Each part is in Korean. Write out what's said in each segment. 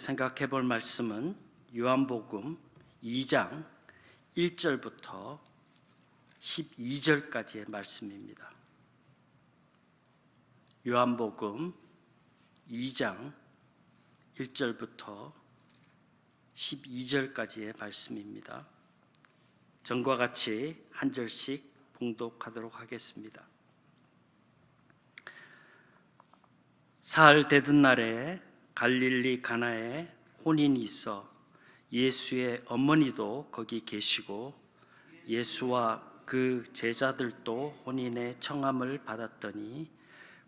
생각해 볼 말씀은 요한복음 2장 1절부터 12절까지의 말씀입니다. 요한복음 2장 1절부터 12절까지의 말씀입니다. 전과 같이 한 절씩 봉독하도록 하겠습니다. 사흘 되던 날에 갈릴리 가나에 혼인이 있어 예수의 어머니도 거기 계시고 예수와 그 제자들도 혼인의 청함을 받았더니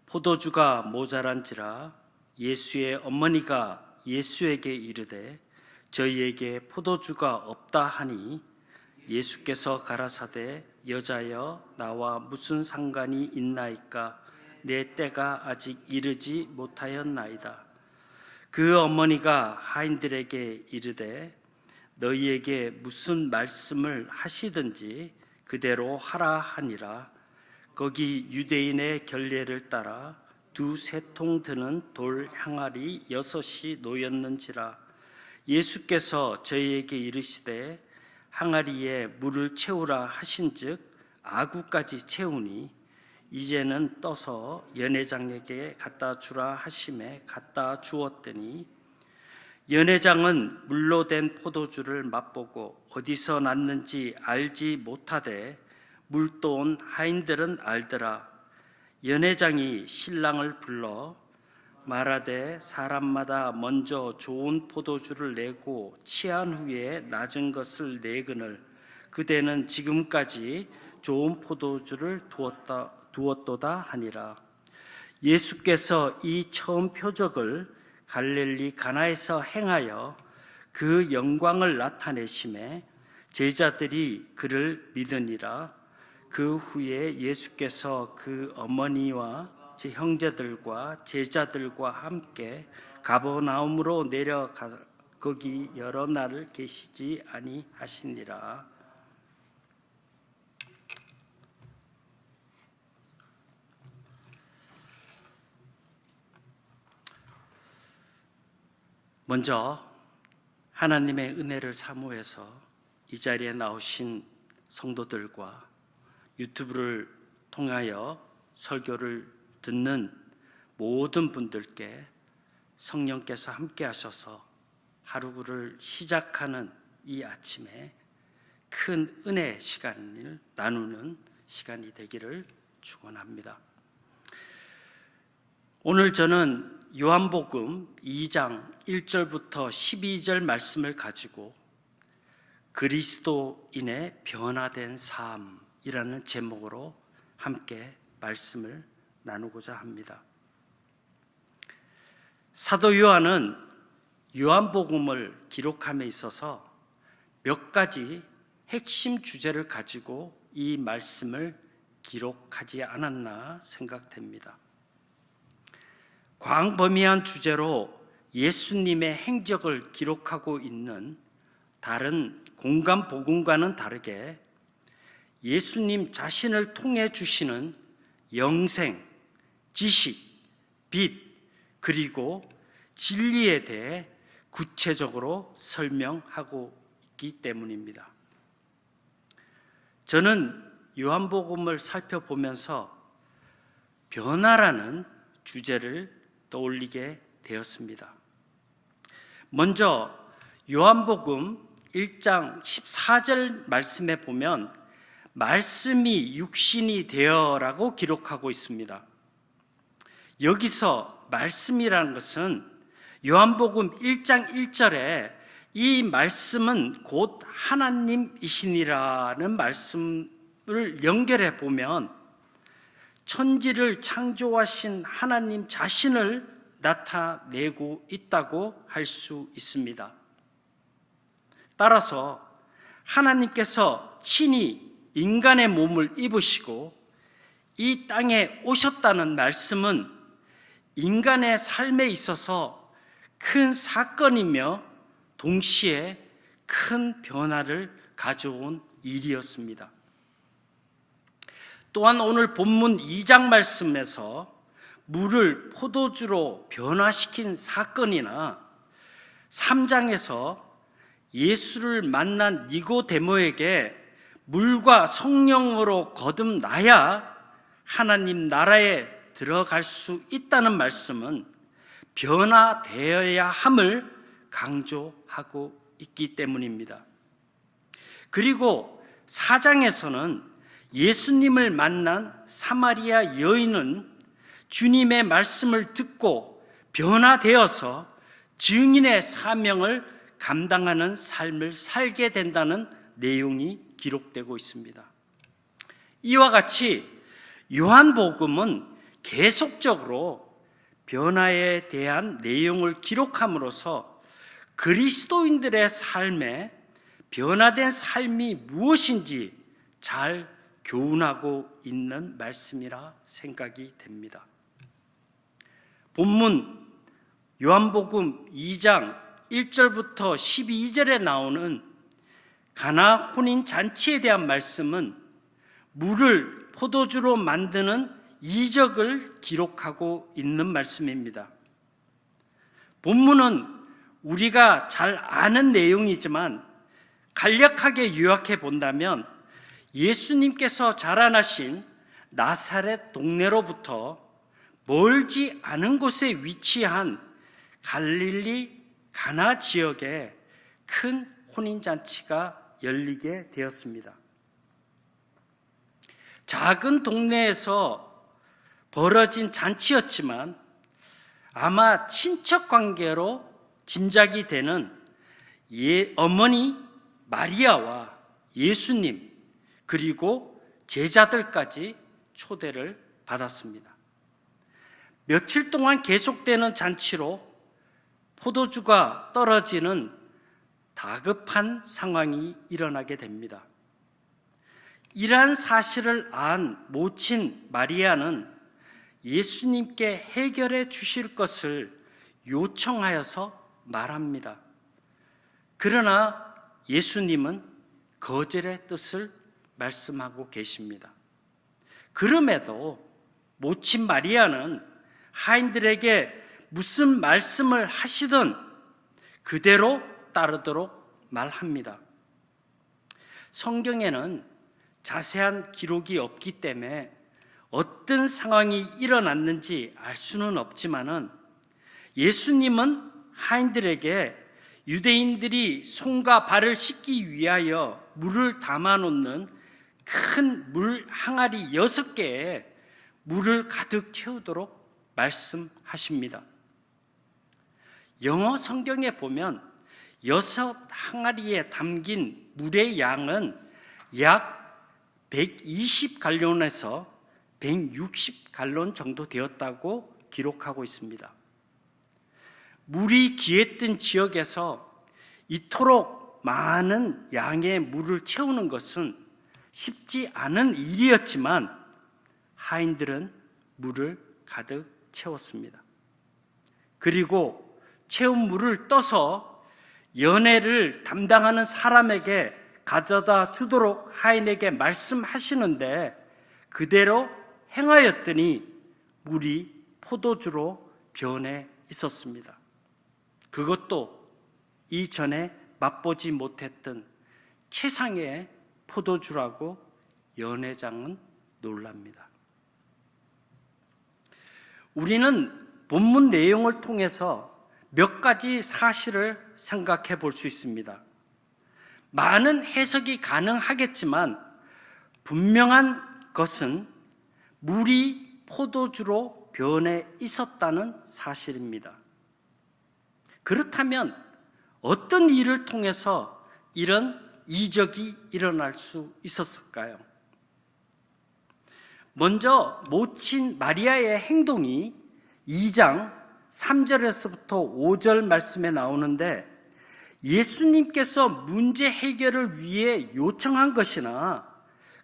포도주가 모자란지라 예수의 어머니가 예수에게 이르되 저희에게 포도주가 없다 하니 예수께서 가라사대 여자여 나와 무슨 상관이 있나이까 내 때가 아직 이르지 못하였나이다. 그 어머니가 하인들에게 이르되 너희에게 무슨 말씀을 하시든지 그대로 하라 하니라. 거기 유대인의 결례를 따라 2-3통 드는 돌 항아리 6이 놓였는지라. 예수께서 저희에게 이르시되 항아리에 물을 채우라 하신즉 아구까지 채우니 이제는 떠서 연회장에게 갖다 주라 하심에 갖다 주었더니 연회장은 물로 된 포도주를 맛보고 어디서 났는지 알지 못하되 물 떠온 하인들은 알더라. 연회장이 신랑을 불러 말하되 사람마다 먼저 좋은 포도주를 내고 취한 후에 낮은 것을 내거늘 그대는 지금까지 좋은 포도주를 두었도다 하니라. 예수께서 이 처음 표적을 갈릴리 가나에서 행하여 그 영광을 나타내심에 제자들이 그를 믿으니라. 그 후에 예수께서 그 어머니와 제 형제들과 제자들과 함께 가버나움으로 내려가 거기 여러 날을 계시지 아니하시니라. 먼저 하나님의 은혜를 사모해서 이 자리에 나오신 성도들과 유튜브를 통하여 설교를 듣는 모든 분들께 성령께서 함께 하셔서 하루를 시작하는 이 아침에 큰 은혜의 시간을 나누는 시간이 되기를 축원합니다. 오늘 저는 요한복음 2장 1절부터 12절 말씀을 가지고 그리스도인의 변화된 삶이라는 제목으로 함께 말씀을 나누고자 합니다. 사도 요한은 요한복음을 기록함에 있어서 몇 가지 핵심 주제를 가지고 이 말씀을 기록하지 않았나 생각됩니다. 광범위한 주제로 예수님의 행적을 기록하고 있는 다른 공간 복음과는 다르게 예수님 자신을 통해 주시는 영생, 지식, 빛, 그리고 진리에 대해 구체적으로 설명하고 있기 때문입니다. 저는 요한복음을 살펴보면서 변화라는 주제를 떠올리게 되었습니다. 먼저 요한복음 1장 14절 말씀에 보면 말씀이 육신이 되어라고 기록하고 있습니다. 여기서 말씀이라는 것은 요한복음 1장 1절에 이 말씀은 곧 하나님이시니라는 말씀을 연결해 보면 천지를 창조하신 하나님 자신을 나타내고 있다고 할 수 있습니다. 따라서 하나님께서 친히 인간의 몸을 입으시고 이 땅에 오셨다는 말씀은 인간의 삶에 있어서 큰 사건이며 동시에 큰 변화를 가져온 일이었습니다. 또한 오늘 본문 2장 말씀에서 물을 포도주로 변화시킨 사건이나 3장에서 예수를 만난 니고데모에게 물과 성령으로 거듭나야 하나님 나라에 들어갈 수 있다는 말씀은 변화되어야 함을 강조하고 있기 때문입니다. 그리고 4장에서는 예수님을 만난 사마리아 여인은 주님의 말씀을 듣고 변화되어서 증인의 사명을 감당하는 삶을 살게 된다는 내용이 기록되고 있습니다. 이와 같이 요한복음은 계속적으로 변화에 대한 내용을 기록함으로써 그리스도인들의 삶에 변화된 삶이 무엇인지 잘 교훈하고 있는 말씀이라 생각이 됩니다. 본문 요한복음 2장 1절부터 12절에 나오는 가나 혼인 잔치에 대한 말씀은 물을 포도주로 만드는 이적을 기록하고 있는 말씀입니다. 본문은 우리가 잘 아는 내용이지만 간략하게 요약해 본다면 예수님께서 자라나신 나사렛 동네로부터 멀지 않은 곳에 위치한 갈릴리 가나 지역에 큰 혼인잔치가 열리게 되었습니다. 작은 동네에서 벌어진 잔치였지만 아마 친척 관계로 짐작이 되는 어머니 마리아와 예수님 그리고 제자들까지 초대를 받았습니다. 며칠 동안 계속되는 잔치로 포도주가 떨어지는 다급한 상황이 일어나게 됩니다. 이러한 사실을 안 모친 마리아는 예수님께 해결해 주실 것을 요청하여서 말합니다. 그러나 예수님은 거절의 뜻을 말씀하고 계십니다. 그럼에도 모친 마리아는 하인들에게 무슨 말씀을 하시든 그대로 따르도록 말합니다. 성경에는 자세한 기록이 없기 때문에 어떤 상황이 일어났는지 알 수는 없지만은 예수님은 하인들에게 유대인들이 손과 발을 씻기 위하여 물을 담아놓는 큰 물 항아리 6개에 물을 가득 채우도록 말씀하십니다. 영어 성경에 보면 6 항아리에 담긴 물의 양은 약 120갈론에서 160갈론 정도 되었다고 기록하고 있습니다. 물이 귀했던 지역에서 이토록 많은 양의 물을 채우는 것은 쉽지 않은 일이었지만 하인들은 물을 가득 채웠습니다. 그리고 채운 물을 떠서 연회를 담당하는 사람에게 가져다 주도록 하인에게 말씀하시는데 그대로 행하였더니 물이 포도주로 변해 있었습니다. 그것도 이전에 맛보지 못했던 최상의 포도주라고 연회장은 놀랍니다. 우리는 본문 내용을 통해서 몇 가지 사실을 생각해 볼 수 있습니다. 많은 해석이 가능하겠지만 분명한 것은 물이 포도주로 변해 있었다는 사실입니다. 그렇다면 어떤 일을 통해서 이런 이적이 일어날 수 있었을까요? 먼저 모친 마리아의 행동이 2장 3절에서부터 5절 말씀에 나오는데 예수님께서 문제 해결을 위해 요청한 것이나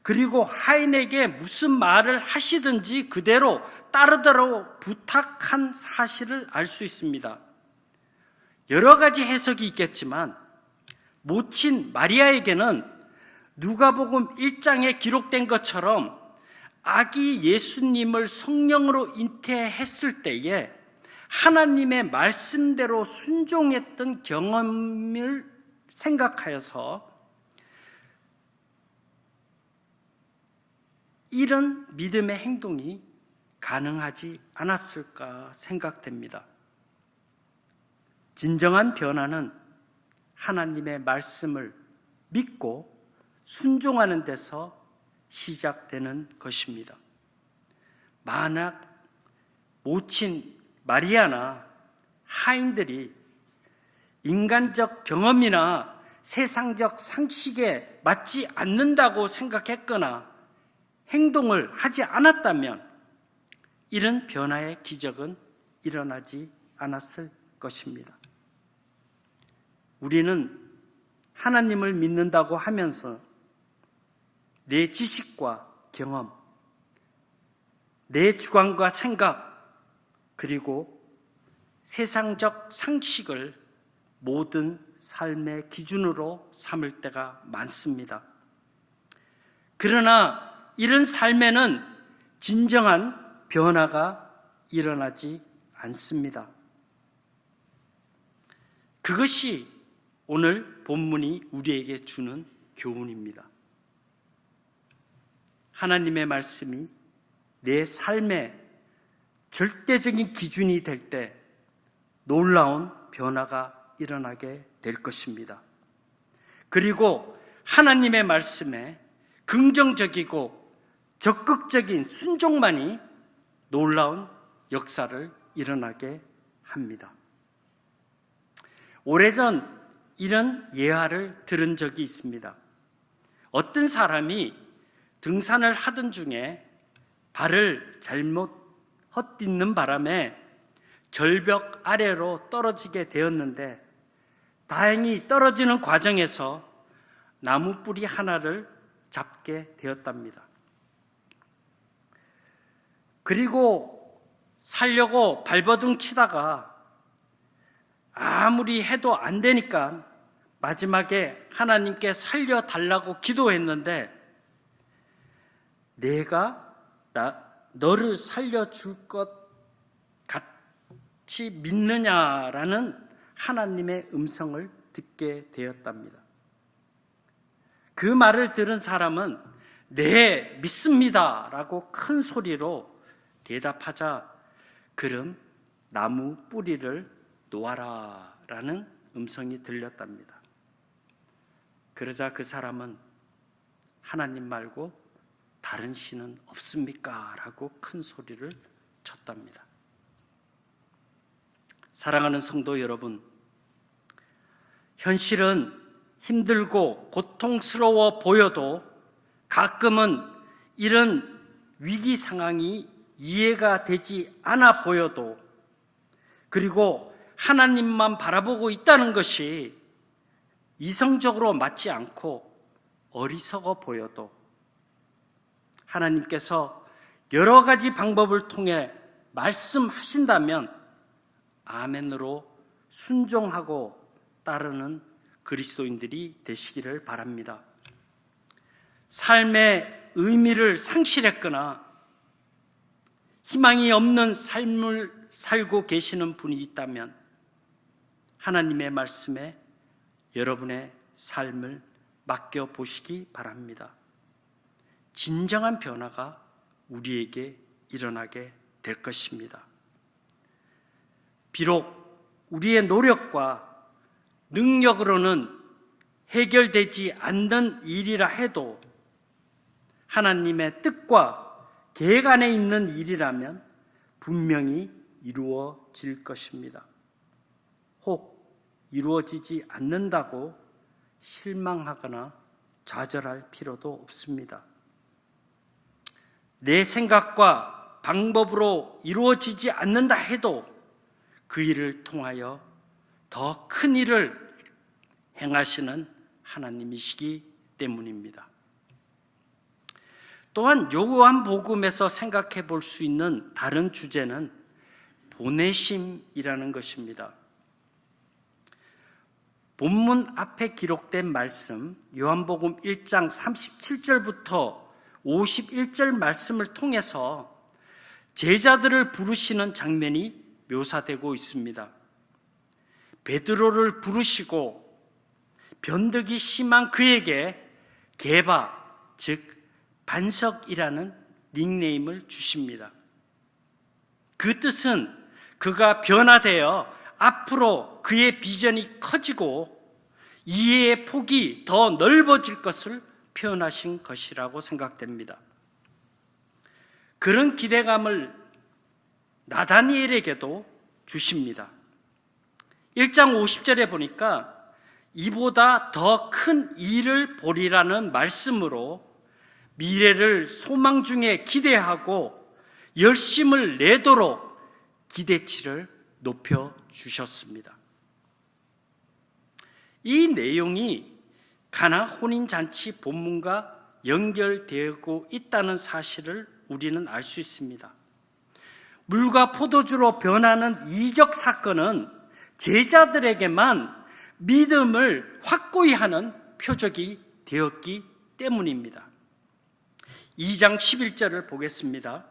그리고 하인에게 무슨 말을 하시든지 그대로 따르도록 부탁한 사실을 알 수 있습니다. 여러 가지 해석이 있겠지만 모친 마리아에게는 누가복음 1장에 기록된 것처럼 아기 예수님을 성령으로 잉태했을 때에 하나님의 말씀대로 순종했던 경험을 생각하여서 이런 믿음의 행동이 가능하지 않았을까 생각됩니다. 진정한 변화는 하나님의 말씀을 믿고 순종하는 데서 시작되는 것입니다. 만약 모친 마리아나 하인들이 인간적 경험이나 세상적 상식에 맞지 않는다고 생각했거나 행동을 하지 않았다면 이런 변화의 기적은 일어나지 않았을 것입니다. 우리는 하나님을 믿는다고 하면서 내 지식과 경험, 내 주관과 생각, 그리고 세상적 상식을 모든 삶의 기준으로 삼을 때가 많습니다. 그러나 이런 삶에는 진정한 변화가 일어나지 않습니다. 그것이 오늘 본문이 우리에게 주는 교훈입니다. 하나님의 말씀이 내 삶의 절대적인 기준이 될 때 놀라운 변화가 일어나게 될 것입니다. 그리고 하나님의 말씀에 긍정적이고 적극적인 순종만이 놀라운 역사를 일어나게 합니다. 오래전 이런 예화를 들은 적이 있습니다. 어떤 사람이 등산을 하던 중에 발을 잘못 헛딛는 바람에 절벽 아래로 떨어지게 되었는데 다행히 떨어지는 과정에서 나무 뿌리 하나를 잡게 되었답니다. 그리고 살려고 발버둥 치다가 아무리 해도 안 되니까 마지막에 하나님께 살려달라고 기도했는데 내가 너를 살려줄 것 같이 믿느냐라는 하나님의 음성을 듣게 되었답니다. 그 말을 들은 사람은 네, 믿습니다 라고 큰 소리로 대답하자 그럼 나무 뿌리를 놓아라 라는 음성이 들렸답니다. 그러자 그 사람은 하나님 말고 다른 신은 없습니까? 라고 큰 소리를 쳤답니다. 사랑하는 성도 여러분, 현실은 힘들고 고통스러워 보여도 가끔은 이런 위기 상황이 이해가 되지 않아 보여도 그리고 하나님만 바라보고 있다는 것이 이성적으로 맞지 않고 어리석어 보여도 하나님께서 여러 가지 방법을 통해 말씀하신다면 아멘으로 순종하고 따르는 그리스도인들이 되시기를 바랍니다. 삶의 의미를 상실했거나 희망이 없는 삶을 살고 계시는 분이 있다면 하나님의 말씀에 여러분의 삶을 맡겨보시기 바랍니다. 진정한 변화가 우리에게 일어나게 될 것입니다. 비록 우리의 노력과 능력으로는 해결되지 않는 일이라 해도 하나님의 뜻과 계획 안에 있는 일이라면 분명히 이루어질 것입니다. 혹 이루어지지 않는다고 실망하거나 좌절할 필요도 없습니다. 내 생각과 방법으로 이루어지지 않는다 해도 그 일을 통하여 더 큰 일을 행하시는 하나님이시기 때문입니다. 또한 요한복음에서 생각해 볼 수 있는 다른 주제는 보내심이라는 것입니다. 본문 앞에 기록된 말씀 요한복음 1장 37절부터 51절 말씀을 통해서 제자들을 부르시는 장면이 묘사되고 있습니다. 베드로를 부르시고 변덕이 심한 그에게 게바, 즉 반석이라는 닉네임을 주십니다. 그 뜻은 그가 변화되어 앞으로 그의 비전이 커지고 이해의 폭이 더 넓어질 것을 표현하신 것이라고 생각됩니다. 그런 기대감을 나다니엘에게도 주십니다. 1장 50절에 보니까 이보다 더 큰 일을 보리라는 말씀으로 미래를 소망 중에 기대하고 열심을 내도록 기대치를 높여주셨습니다. 이 내용이 가나 혼인잔치 본문과 연결되고 있다는 사실을 우리는 알 수 있습니다. 물과 포도주로 변하는 이적 사건은 제자들에게만 믿음을 확고히 하는 표적이 되었기 때문입니다. 2장 11절을 보겠습니다.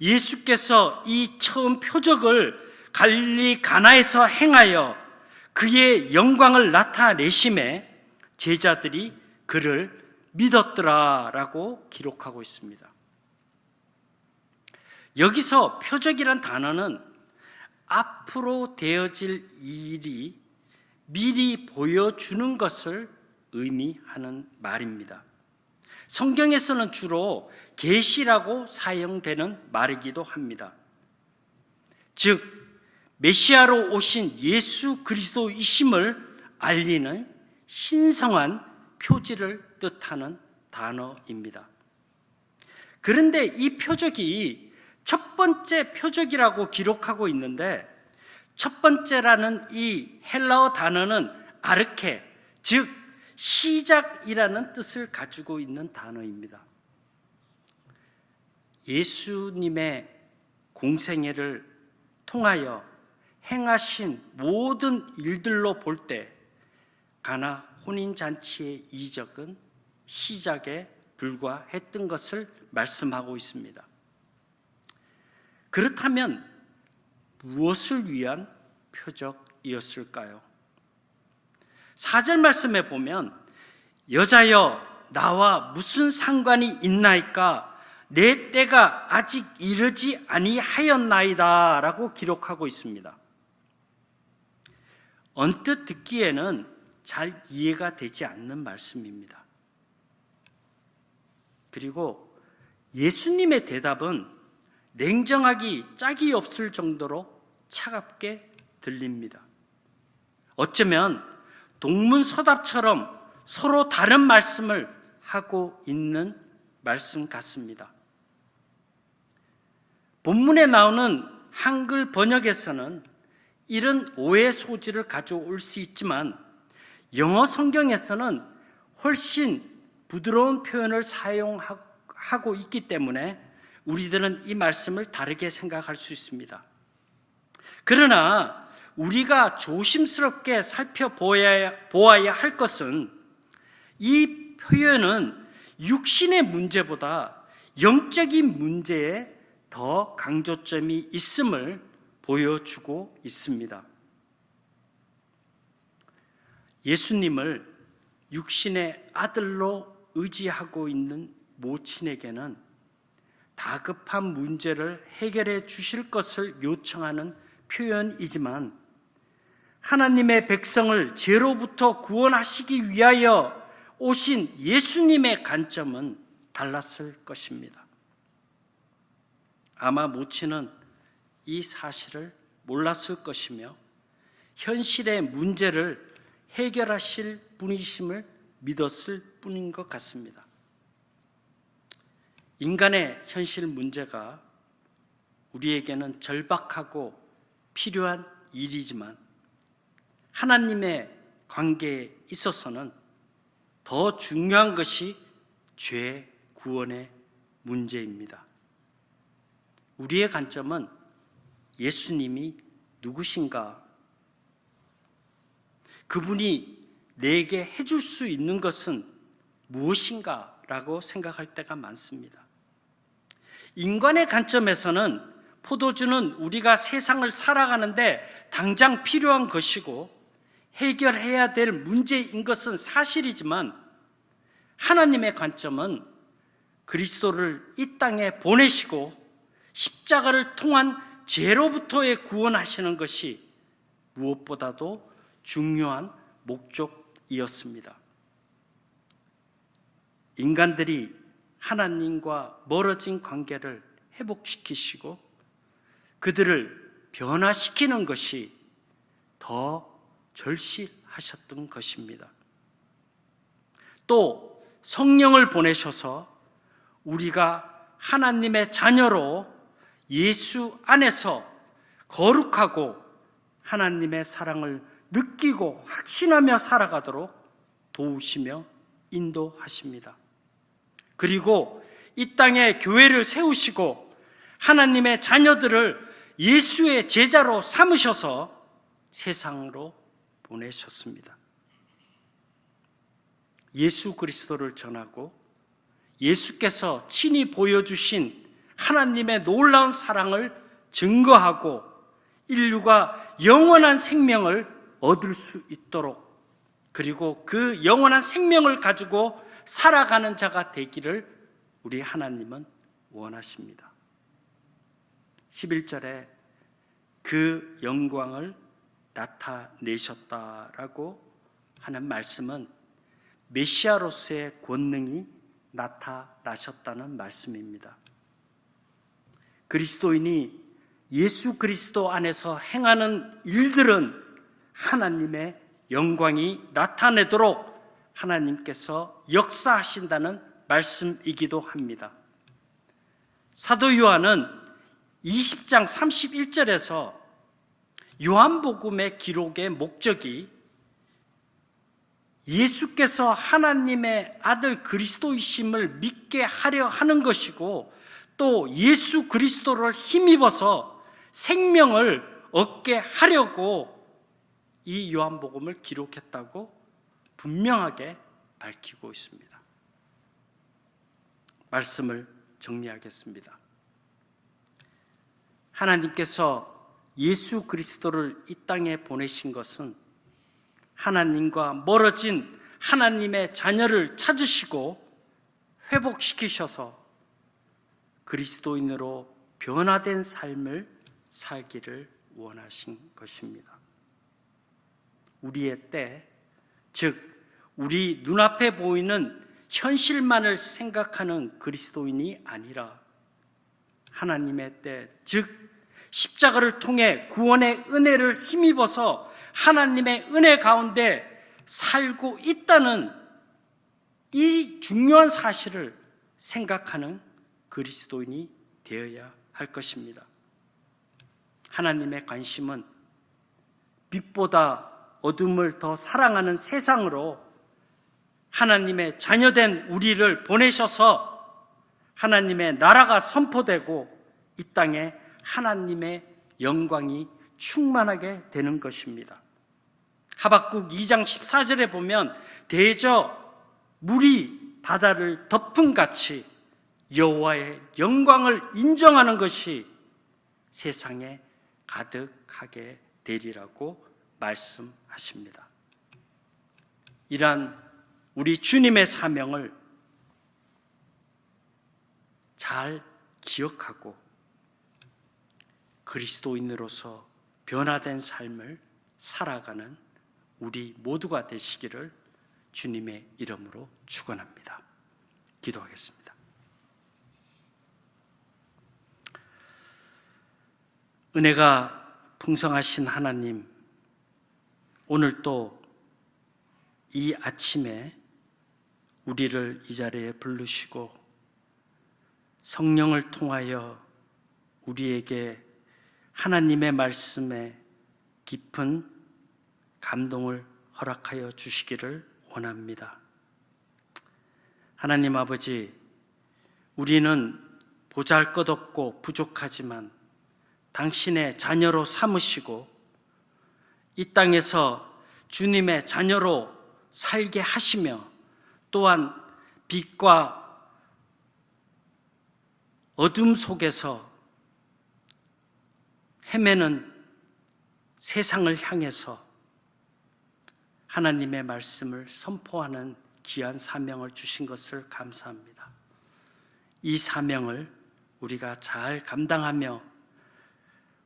예수께서 이 처음 표적을 갈릴리 가나에서 행하여 그의 영광을 나타내심에 제자들이 그를 믿었더라라고 기록하고 있습니다. 여기서 표적이란 단어는 앞으로 되어질 일이 미리 보여주는 것을 의미하는 말입니다. 성경에서는 주로 계시라고 사용되는 말이기도 합니다. 즉 메시아로 오신 예수 그리스도이심을 알리는 신성한 표지를 뜻하는 단어입니다. 그런데 이 표적이 첫 번째 표적이라고 기록하고 있는데 첫 번째라는 이 헬라어 단어는 아르케, 즉 시작이라는 뜻을 가지고 있는 단어입니다. 예수님의 공생애를 통하여 행하신 모든 일들로 볼 때 가나 혼인잔치의 이적은 시작에 불과했던 것을 말씀하고 있습니다. 그렇다면 무엇을 위한 표적이었을까요? 4절 말씀에 보면 여자여 나와 무슨 상관이 있나이까 내 때가 아직 이르지 아니하였나이다 라고 기록하고 있습니다. 언뜻 듣기에는 잘 이해가 되지 않는 말씀입니다. 그리고 예수님의 대답은 냉정하기 짝이 없을 정도로 차갑게 들립니다. 어쩌면 동문서답처럼 서로 다른 말씀을 하고 있는 말씀 같습니다. 본문에 나오는 한글 번역에서는 이런 오해 소지를 가져올 수 있지만 영어 성경에서는 훨씬 부드러운 표현을 사용하고 있기 때문에 우리들은 이 말씀을 다르게 생각할 수 있습니다. 그러나 우리가 조심스럽게 살펴보아야 할 것은 이 표현은 육신의 문제보다 영적인 문제에 더 강조점이 있음을 보여주고 있습니다. 예수님을 육신의 아들로 의지하고 있는 모친에게는 다급한 문제를 해결해 주실 것을 요청하는 표현이지만 하나님의 백성을 죄로부터 구원하시기 위하여 오신 예수님의 관점은 달랐을 것입니다. 아마 모친은 이 사실을 몰랐을 것이며 현실의 문제를 해결하실 분이심을 믿었을 뿐인 것 같습니다. 인간의 현실 문제가 우리에게는 절박하고 필요한 일이지만 하나님의 관계에 있어서는 더 중요한 것이 죄 구원의 문제입니다. 우리의 관점은 예수님이 누구신가? 그분이 내게 해줄 수 있는 것은 무엇인가? 라고 생각할 때가 많습니다. 인간의 관점에서는 포도주는 우리가 세상을 살아가는데 당장 필요한 것이고 해결해야 될 문제인 것은 사실이지만, 하나님의 관점은 그리스도를 이 땅에 보내시고 십자가를 통한 죄로부터의 구원하시는 것이 무엇보다도 중요한 목적이었습니다. 인간들이 하나님과 멀어진 관계를 회복시키시고 그들을 변화시키는 것이 더 절실하셨던 것입니다. 또 성령을 보내셔서 우리가 하나님의 자녀로 예수 안에서 거룩하고 하나님의 사랑을 느끼고 확신하며 살아가도록 도우시며 인도하십니다. 그리고 이 땅에 교회를 세우시고 하나님의 자녀들을 예수의 제자로 삼으셔서 세상으로 보내셨습니다. 예수 그리스도를 전하고 예수께서 친히 보여주신 하나님의 놀라운 사랑을 증거하고 인류가 영원한 생명을 얻을 수 있도록, 그리고 그 영원한 생명을 가지고 살아가는 자가 되기를 우리 하나님은 원하십니다. 11절에 그 영광을 나타내셨다라고 하는 말씀은 메시아로서의 권능이 나타나셨다는 말씀입니다. 그리스도인이 예수 그리스도 안에서 행하는 일들은 하나님의 영광이 나타내도록 하나님께서 역사하신다는 말씀이기도 합니다. 사도 요한은 20장 31절에서 요한복음의 기록의 목적이 예수께서 하나님의 아들 그리스도이심을 믿게 하려 하는 것이고, 또 예수 그리스도를 힘입어서 생명을 얻게 하려고 이 요한복음을 기록했다고 분명하게 밝히고 있습니다. 말씀을 정리하겠습니다. 하나님께서 예수 그리스도를 이 땅에 보내신 것은 하나님과 멀어진 하나님의 자녀를 찾으시고 회복시키셔서 그리스도인으로 변화된 삶을 살기를 원하신 것입니다. 우리의 때, 즉 우리 눈앞에 보이는 현실만을 생각하는 그리스도인이 아니라 하나님의 때, 즉 십자가를 통해 구원의 은혜를 힘입어서 하나님의 은혜 가운데 살고 있다는 이 중요한 사실을 생각하는 그리스도인이 되어야 할 것입니다. 하나님의 관심은 빛보다 어둠을 더 사랑하는 세상으로 하나님의 자녀된 우리를 보내셔서 하나님의 나라가 선포되고 이 땅에 하나님의 영광이 충만하게 되는 것입니다. 하박국 2장 14절에 보면 대저 물이 바다를 덮은 같이 여호와의 영광을 인정하는 것이 세상에 가득하게 되리라고 말씀하십니다. 이러한 우리 주님의 사명을 잘 기억하고 그리스도인으로서 변화된 삶을 살아가는 우리 모두가 되시기를 주님의 이름으로 축원합니다. 기도하겠습니다. 은혜가 풍성하신 하나님, 오늘 또 이 아침에 우리를 이 자리에 부르시고 성령을 통하여 우리에게 하나님의 말씀에 깊은 감동을 허락하여 주시기를 원합니다. 하나님 아버지, 우리는 보잘것없고 부족하지만 당신의 자녀로 삼으시고 이 땅에서 주님의 자녀로 살게 하시며 또한 빛과 어둠 속에서 헤매는 세상을 향해서 하나님의 말씀을 선포하는 귀한 사명을 주신 것을 감사합니다. 이 사명을 우리가 잘 감당하며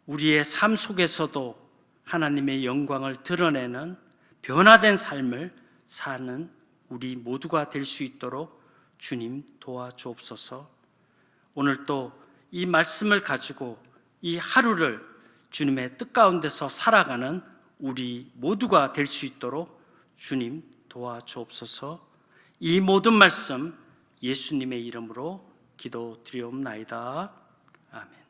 우리의 삶 속에서도 하나님의 영광을 드러내는 변화된 삶을 사는 우리 모두가 될 수 있도록 주님 도와주옵소서. 오늘 또 이 말씀을 가지고 이 하루를 주님의 뜻 가운데서 살아가는 우리 모두가 될 수 있도록 주님 도와주옵소서. 이 모든 말씀 예수님의 이름으로 기도드리옵나이다. 아멘.